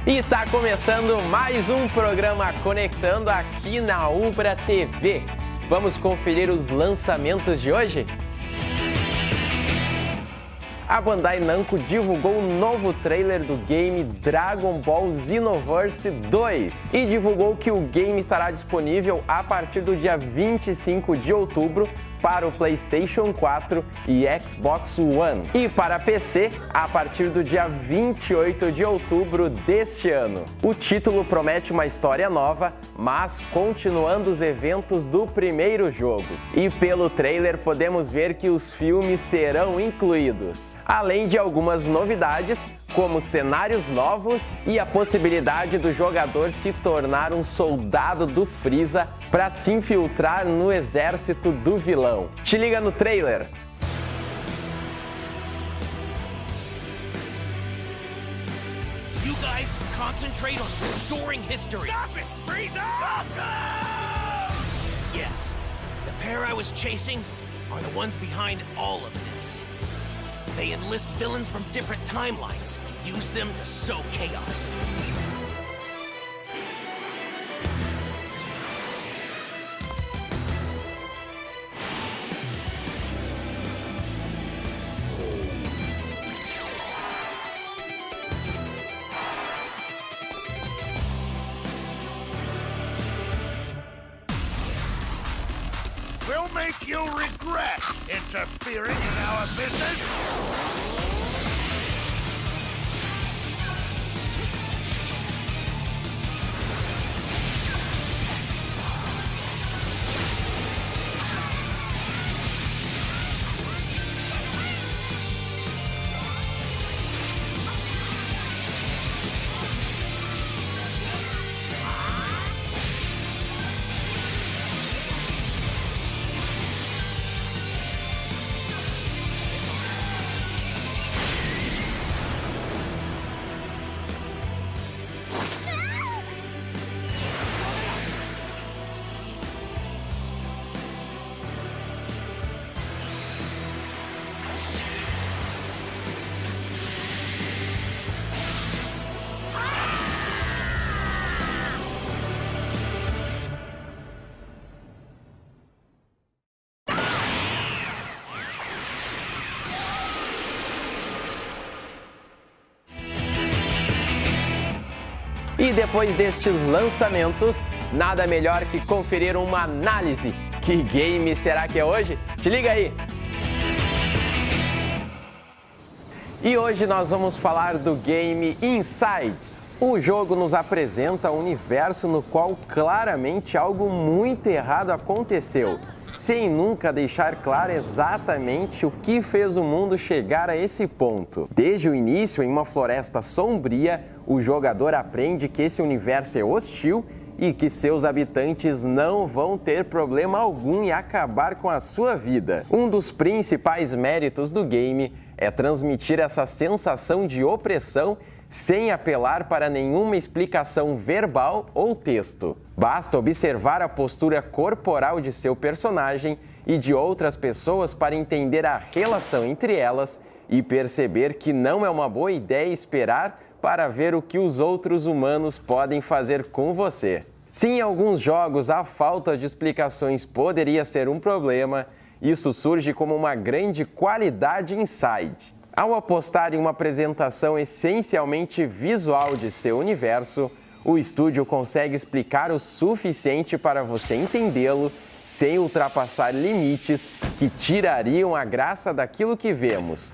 E tá começando mais um programa Conectando aqui na Ubra TV. Vamos conferir os lançamentos de hoje? A Bandai Namco divulgou um novo trailer do game Dragon Ball Xenoverse 2 e divulgou que o game estará disponível a partir do dia 25 de outubro para o PlayStation 4 e Xbox One. E para PC, a partir do dia 28 de outubro deste ano. O título promete uma história nova, mas continuando os eventos do primeiro jogo. E pelo trailer podemos ver que os filmes serão incluídos, além de algumas novidades, como cenários novos e a possibilidade do jogador se tornar um soldado do Freeza para se infiltrar no exército do vilão. Te liga no trailer! You guys concentrate on restoring history. Stop it, Freeza! Yes, the pair I was chasing are the ones behind all of this. They enlist villains from different timelines and use them to sow chaos. We'll make you regret interfering in our business. E depois destes lançamentos, nada melhor que conferir uma análise. Que game será que é hoje? Te liga aí! E hoje nós vamos falar do game Inside. O jogo nos apresenta um universo no qual claramente algo muito errado aconteceu, sem nunca deixar claro exatamente o que fez o mundo chegar a esse ponto. Desde o início, em uma floresta sombria, o jogador aprende que esse universo é hostil e que seus habitantes não vão ter problema algum em acabar com a sua vida. Um dos principais méritos do game é transmitir essa sensação de opressão sem apelar para nenhuma explicação verbal ou texto. Basta observar a postura corporal de seu personagem e de outras pessoas para entender a relação entre elas e perceber que não é uma boa ideia esperar para ver o que os outros humanos podem fazer com você. Se em alguns jogos a falta de explicações poderia ser um problema, isso surge como uma grande qualidade Inside. Ao apostar em uma apresentação essencialmente visual de seu universo, o estúdio consegue explicar o suficiente para você entendê-lo sem ultrapassar limites que tirariam a graça daquilo que vemos.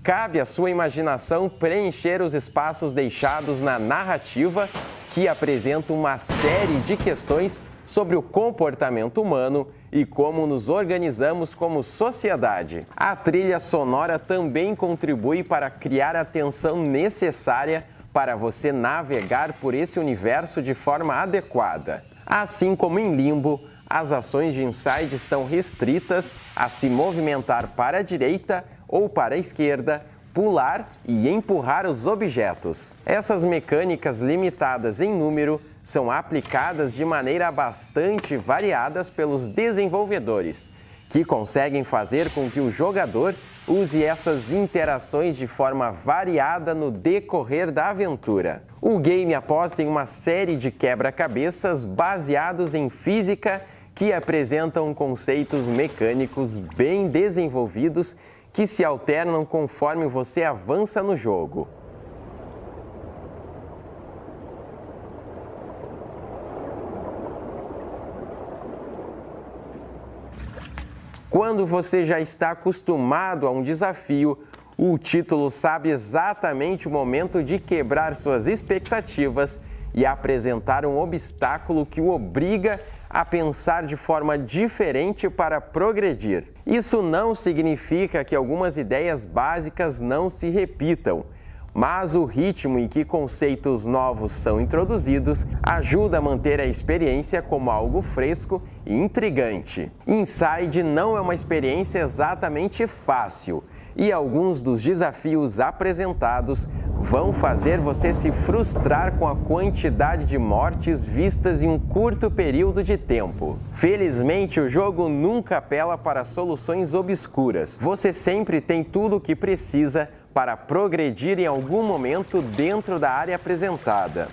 Cabe à sua imaginação preencher os espaços deixados na narrativa, que apresenta uma série de questões sobre o comportamento humano e como nos organizamos como sociedade. A trilha sonora também contribui para criar a tensão necessária para você navegar por esse universo de forma adequada. Assim como em Limbo, as ações de Inside estão restritas a se movimentar para a direita ou para a esquerda, pular e empurrar os objetos. Essas mecânicas limitadas em número são aplicadas de maneira bastante variadas pelos desenvolvedores, que conseguem fazer com que o jogador use essas interações de forma variada no decorrer da aventura. O game aposta em uma série de quebra-cabeças baseados em física que apresentam conceitos mecânicos bem desenvolvidos que se alternam conforme você avança no jogo. Quando você já está acostumado a um desafio, o título sabe exatamente o momento de quebrar suas expectativas e apresentar um obstáculo que o obriga a pensar de forma diferente para progredir. Isso não significa que algumas ideias básicas não se repitam, mas o ritmo em que conceitos novos são introduzidos ajuda a manter a experiência como algo fresco e intrigante. Inside não é uma experiência exatamente fácil, e alguns dos desafios apresentados vão fazer você se frustrar com a quantidade de mortes vistas em um curto período de tempo. Felizmente, o jogo nunca apela para soluções obscuras. Você sempre tem tudo o que precisa para progredir em algum momento dentro da área apresentada.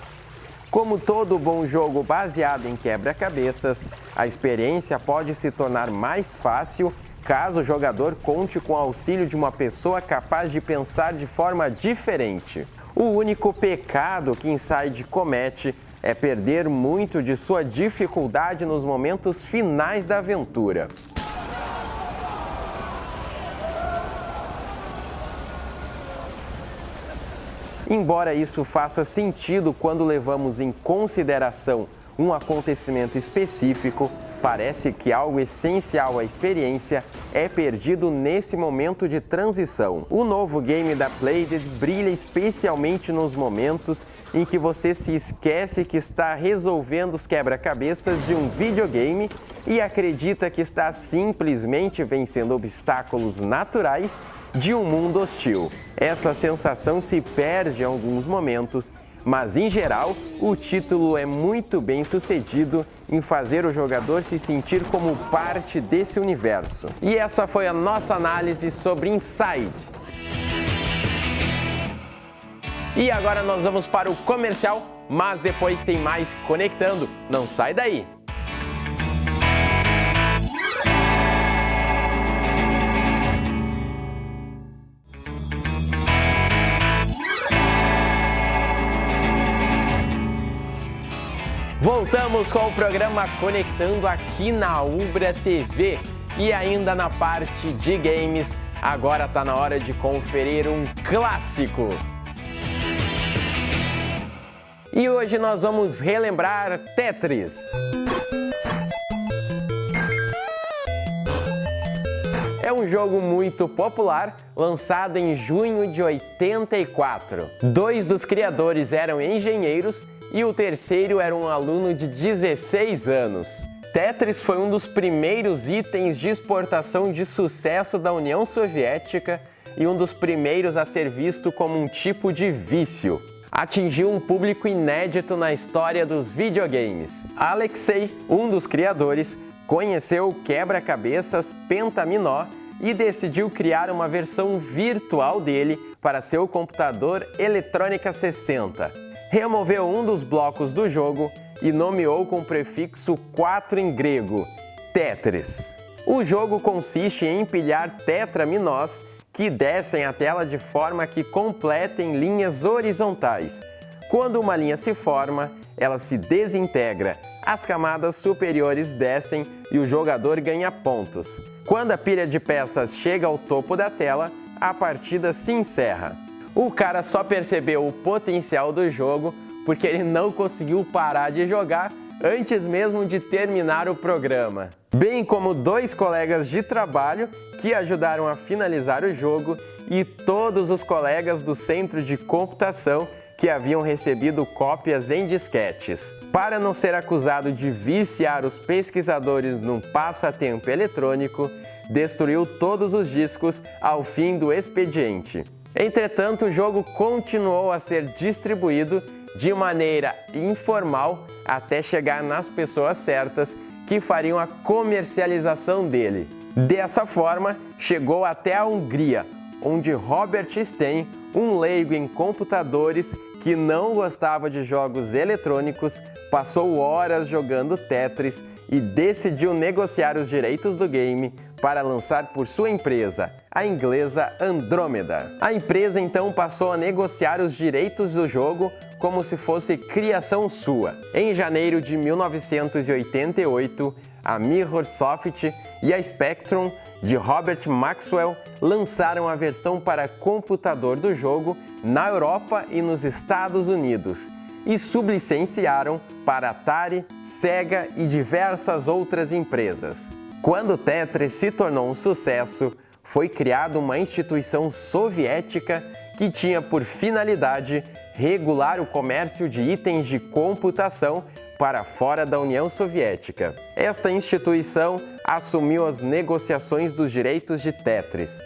Como todo bom jogo baseado em quebra-cabeças, a experiência pode se tornar mais fácil caso o jogador conte com o auxílio de uma pessoa capaz de pensar de forma diferente. O único pecado que Inside comete é perder muito de sua dificuldade nos momentos finais da aventura. Embora isso faça sentido quando levamos em consideração um acontecimento específico, parece que algo essencial à experiência é perdido nesse momento de transição. O novo game da Playdead brilha especialmente nos momentos em que você se esquece que está resolvendo os quebra-cabeças de um videogame e acredita que está simplesmente vencendo obstáculos naturais de um mundo hostil. Essa sensação se perde em alguns momentos, mas em geral, o título é muito bem sucedido em fazer o jogador se sentir como parte desse universo. E essa foi a nossa análise sobre Inside. E agora nós vamos para o comercial, mas depois tem mais Conectando. Não sai daí! Voltamos com o programa Conectando aqui na Ubra TV. E ainda na parte de games, agora está na hora de conferir um clássico. E hoje nós vamos relembrar Tetris. É um jogo muito popular, lançado em junho de 84. Dois dos criadores eram engenheiros e o terceiro era um aluno de 16 anos. Tetris foi um dos primeiros itens de exportação de sucesso da União Soviética e um dos primeiros a ser visto como um tipo de vício. Atingiu um público inédito na história dos videogames. Alexei, um dos criadores, conheceu o quebra-cabeças Pentaminó e decidiu criar uma versão virtual dele para seu computador Eletrônica 60. Removeu um dos blocos do jogo e nomeou com o prefixo 4 em grego, Tetris. O jogo consiste em empilhar tetraminós que descem a tela de forma que completem linhas horizontais. Quando uma linha se forma, ela se desintegra, as camadas superiores descem e o jogador ganha pontos. Quando a pilha de peças chega ao topo da tela, a partida se encerra. O cara só percebeu o potencial do jogo porque ele não conseguiu parar de jogar antes mesmo de terminar o programa. Bem como dois colegas de trabalho que ajudaram a finalizar o jogo e todos os colegas do centro de computação que haviam recebido cópias em disquetes. Para não ser acusado de viciar os pesquisadores num passatempo eletrônico, destruiu todos os discos ao fim do expediente. Entretanto, o jogo continuou a ser distribuído de maneira informal até chegar nas pessoas certas que fariam a comercialização dele. Dessa forma, chegou até a Hungria, onde Robert Stein, um leigo em computadores que não gostava de jogos eletrônicos, passou horas jogando Tetris e decidiu negociar os direitos do game para lançar por sua empresa, a inglesa Andromeda. A empresa então passou a negociar os direitos do jogo como se fosse criação sua. Em janeiro de 1988, a Mirrorsoft e a Spectrum, de Robert Maxwell, lançaram a versão para computador do jogo na Europa e nos Estados Unidos e sublicenciaram para Atari, Sega e diversas outras empresas. Quando Tetris se tornou um sucesso, foi criada uma instituição soviética que tinha por finalidade regular o comércio de itens de computação para fora da União Soviética. Esta instituição assumiu as negociações dos direitos de Tetris.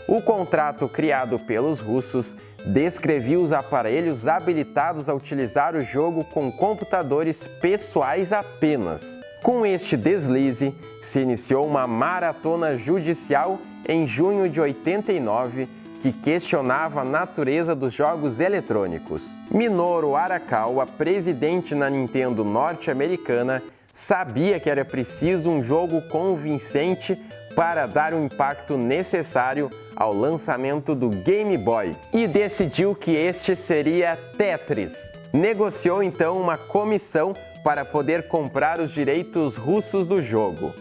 O contrato criado pelos russos descrevia os aparelhos habilitados a utilizar o jogo com computadores pessoais apenas. Com este deslize, se iniciou uma maratona judicial em junho de 89 que questionava a natureza dos jogos eletrônicos. Minoru Arakawa, presidente na Nintendo norte-americana, sabia que era preciso um jogo convincente para dar o impacto necessário ao lançamento do Game Boy e decidiu que este seria Tetris. Negociou então uma comissão para poder comprar os direitos russos do jogo.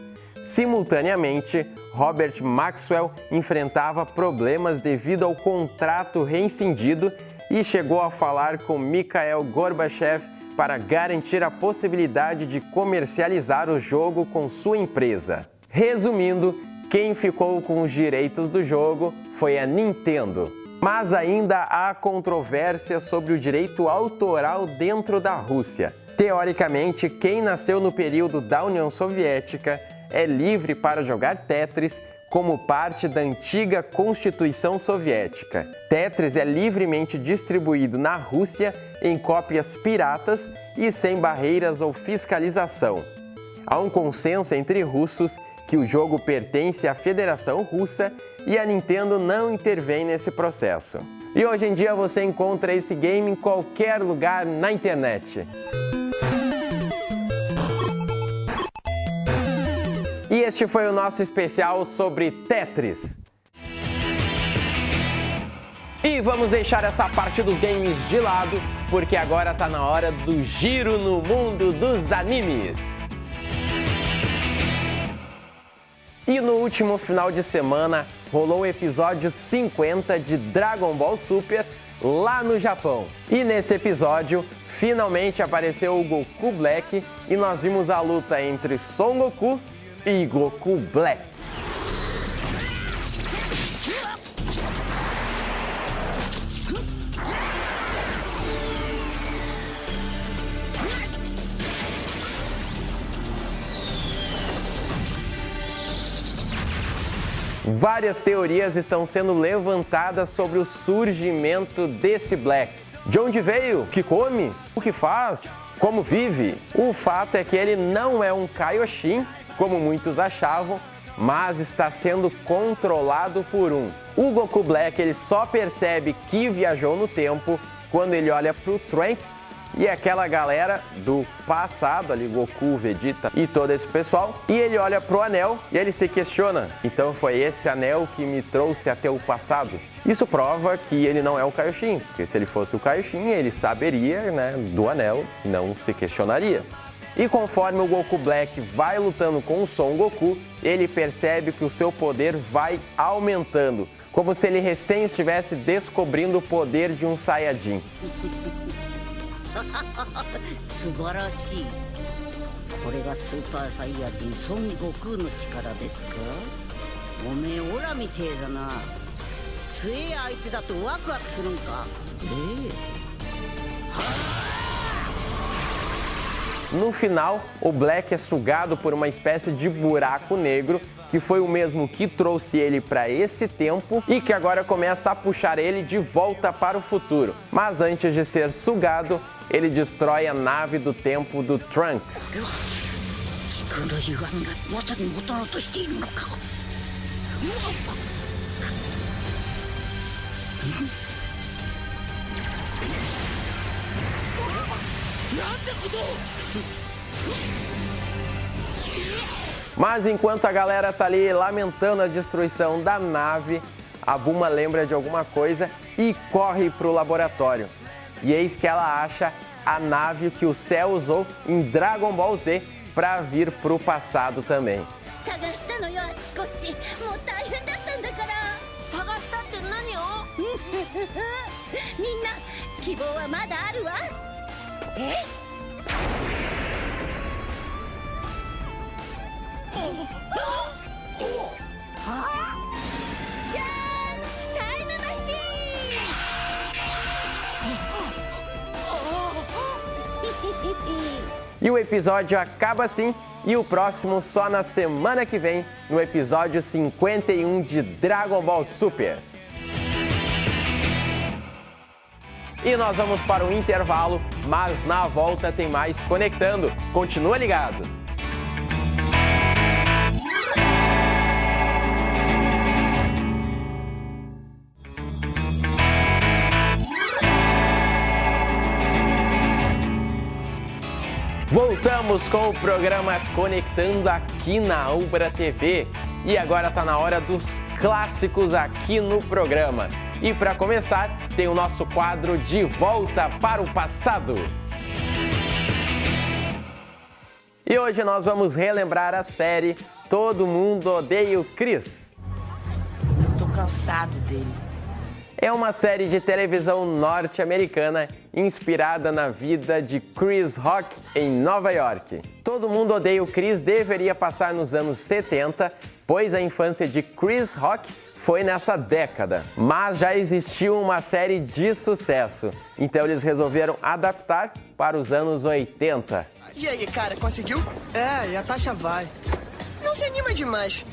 Simultaneamente, Robert Maxwell enfrentava problemas devido ao contrato rescindido e chegou a falar com Mikhail Gorbachev para garantir a possibilidade de comercializar o jogo com sua empresa. Resumindo, quem ficou com os direitos do jogo foi a Nintendo. Mas ainda há controvérsia sobre o direito autoral dentro da Rússia. Teoricamente, quem nasceu no período da União Soviética é livre para jogar Tetris como parte da antiga Constituição Soviética. Tetris é livremente distribuído na Rússia em cópias piratas e sem barreiras ou fiscalização. Há um consenso entre russos que o jogo pertence à Federação Russa e a Nintendo não intervém nesse processo. E hoje em dia você encontra esse game em qualquer lugar na internet. E este foi o nosso especial sobre Tetris. E vamos deixar essa parte dos games de lado, porque agora está na hora do giro no mundo dos animes. E no último final de semana rolou o episódio 50 de Dragon Ball Super lá no Japão. E nesse episódio, finalmente apareceu o Goku Black e nós vimos a luta entre Son Goku e Goku Black. Várias teorias estão sendo levantadas sobre o surgimento desse Black. De onde veio? O que come? O que faz? Como vive? O fato é que ele não é um Kaioshin, como muitos achavam, mas está sendo controlado por um. O Goku Black ele só percebe que viajou no tempo quando ele olha para o Trunks e aquela galera do passado ali, Goku, Vegeta e todo esse pessoal, e ele olha pro anel e ele se questiona, então foi esse anel que me trouxe até o passado? Isso prova que ele não é o Kaioshin, porque se ele fosse o Kaioshin, ele saberia, né, do anel, não se questionaria. E conforme o Goku Black vai lutando com o Son Goku, ele percebe que o seu poder vai aumentando, como se ele recém estivesse descobrindo o poder de um Saiyajin. 素晴らしい。これがスーパーサイヤ人孫悟空の力ですか？おめえオラみてえだな。強え相手だとワクワクするんか？はあ No final, o Black é sugado por uma espécie de buraco negro, que foi o mesmo que trouxe ele para esse tempo e que agora começa a puxar ele de volta para o futuro. Mas antes de ser sugado, ele destrói a nave do tempo do Trunks. Mas enquanto a galera tá ali lamentando a destruição da nave, a Bulma lembra de alguma coisa e corre pro laboratório. E eis que ela acha a nave que o Cell usou em Dragon Ball Z para vir pro passado também. E o episódio acaba assim, e o próximo só na semana que vem, no episódio 51 de Dragon Ball Super. E nós vamos para o intervalo, mas na volta tem mais Conectando. Continua ligado! Voltamos com o programa Conectando aqui na Ubra TV. E agora está na hora dos clássicos aqui no programa. E para começar, tem o nosso quadro De Volta para o Passado. E hoje nós vamos relembrar a série Todo Mundo Odeia o Chris. Tô cansado dele. É uma série de televisão norte-americana inspirada na vida de Chris Rock em Nova York. Todo Mundo Odeia o Chris deveria passar nos anos 70, pois a infância de Chris Rock foi nessa década. Mas já existiu uma série de sucesso, então eles resolveram adaptar para os anos 80. E aí, cara, conseguiu? É, e a taxa vai. Não se anima demais.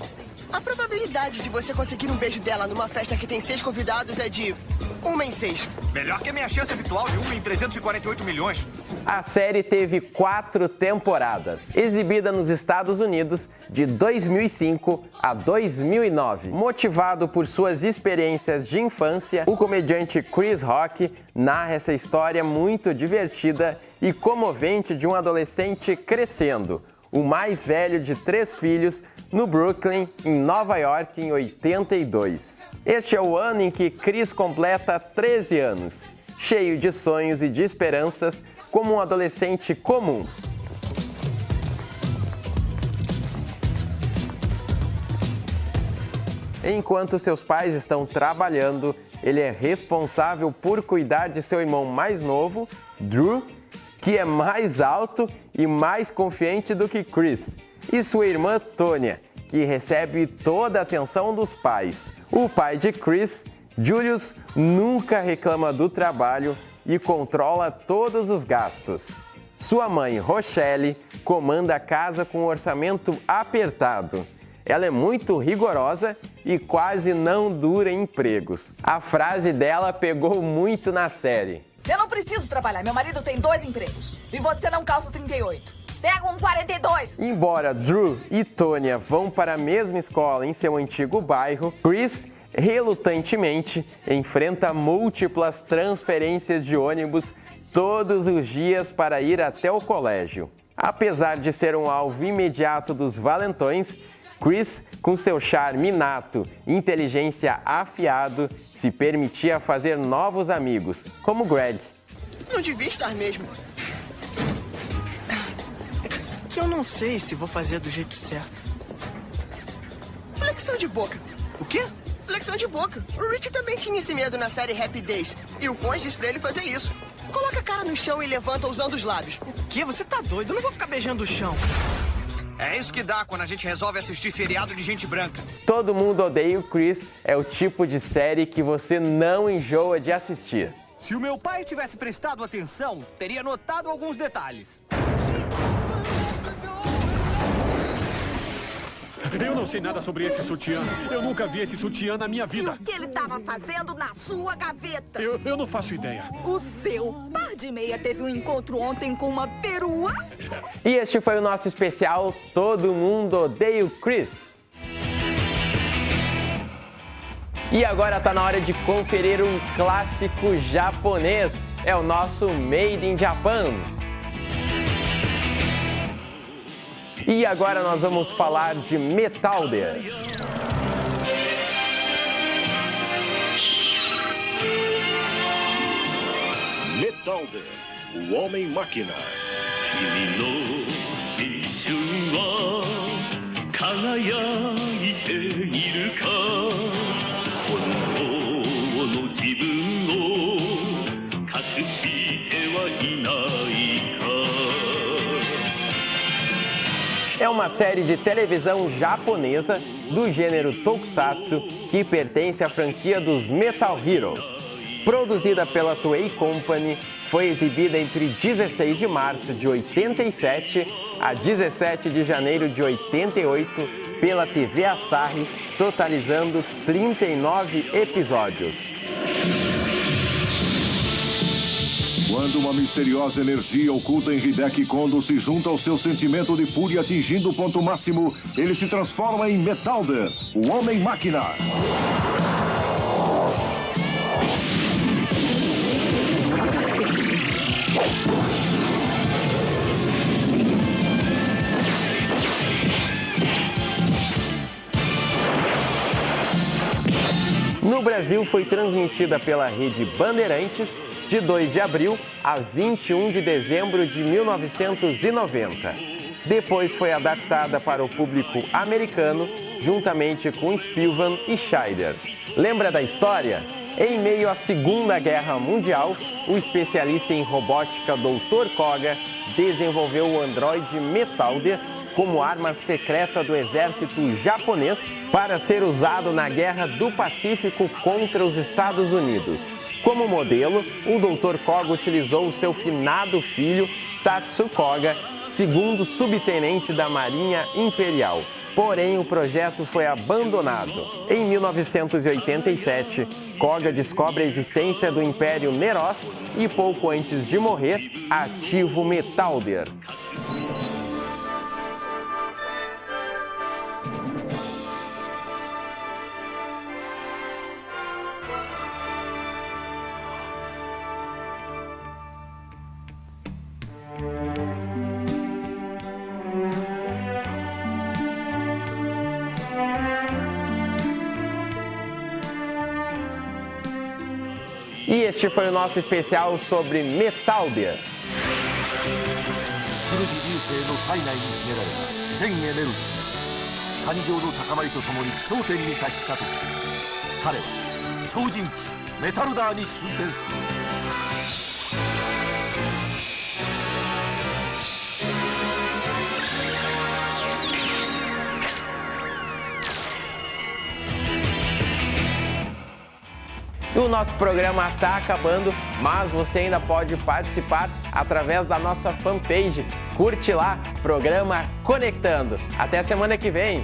A probabilidade de você conseguir um beijo dela numa festa que tem 6 convidados é de 1 em 6. Melhor que a minha chance habitual de 1 em 348 milhões. A série teve 4 temporadas, exibida nos Estados Unidos de 2005 a 2009. Motivado por suas experiências de infância, o comediante Chris Rock narra essa história muito divertida e comovente de um adolescente crescendo, o mais velho de 3 filhos, no Brooklyn, em Nova York, em 82. Este é o ano em que Chris completa 13 anos, cheio de sonhos e de esperanças, como um adolescente comum. Enquanto seus pais estão trabalhando, ele é responsável por cuidar de seu irmão mais novo, Drew, que é mais alto e mais confiante do que Chris, e sua irmã Tonya, que recebe toda a atenção dos pais. O pai de Chris, Julius, nunca reclama do trabalho e controla todos os gastos. Sua mãe, Rochelle, comanda a casa com um orçamento apertado. Ela é muito rigorosa e quase não dura em empregos. A frase dela pegou muito na série. Eu não preciso trabalhar, meu marido tem 2 empregos. E você não calça 38. Pega um 42! Embora Drew e Tonya vão para a mesma escola em seu antigo bairro, Chris, relutantemente, enfrenta múltiplas transferências de ônibus todos os dias para ir até o colégio. Apesar de ser um alvo imediato dos valentões, Chris, com seu charme inato e inteligência afiado, se permitia fazer novos amigos, como Greg. Não devia estar mesmo. Eu não sei se vou fazer do jeito certo. Flexão de boca. O quê? Flexão de boca. O Rich também tinha esse medo na série Happy Days. E o Fons disse pra ele fazer isso. Coloca a cara no chão e levanta usando os lábios. O quê? Você tá doido? Eu não vou ficar beijando o chão. É isso que dá quando a gente resolve assistir seriado de gente branca. Todo Mundo Odeia o Chris é o tipo de série que você não enjoa de assistir. Se o meu pai tivesse prestado atenção, teria notado alguns detalhes. Eu não sei nada sobre esse sutiã. Eu nunca vi esse sutiã na minha E vida. o que ele estava fazendo na sua gaveta? Eu não faço ideia. O seu par de meia teve um encontro ontem com uma perua? E este foi o nosso especial Todo Mundo Odeia o Chris. E agora tá na hora de conferir um clássico japonês. É o nosso Made in Japan. E agora nós vamos falar de Metalder. Metalder, o Homem-Máquina. É uma série de televisão japonesa do gênero Tokusatsu que pertence à franquia dos Metal Heroes. Produzida pela Toei Company, foi exibida entre 16 de março de 87 a 17 de janeiro de 88 pela TV Asahi, totalizando 39 episódios. Quando uma misteriosa energia oculta em Hideki Kondo se junta ao seu sentimento de fúria atingindo o ponto máximo, ele se transforma em Metalder, o Homem-Máquina. No Brasil, foi transmitida pela Rede Bandeirantes de 2 de abril a 21 de dezembro de 1990. Depois foi adaptada para o público americano, juntamente com Spielman e Scheider. Lembra da história? Em meio à Segunda Guerra Mundial, o especialista em robótica Dr. Koga desenvolveu o androide Metalder como arma secreta do exército japonês para ser usado na Guerra do Pacífico contra os Estados Unidos. Como modelo, o Dr. Koga utilizou o seu finado filho, Tatsu Koga, segundo subtenente da Marinha Imperial. Porém, o projeto foi abandonado. Em 1987, Koga descobre a existência do Império Neros e, pouco antes de morrer, ativa o Metalder. E este foi o nosso especial sobre Metalder. 剣流星の体内に秘められた全エネルギー、感情の高まりとともに頂点に達したとき、彼は超人機メタルダーに進展する。O nosso programa está acabando, mas você ainda pode participar através da nossa fanpage. Curte lá, programa Conectando. Até semana que vem!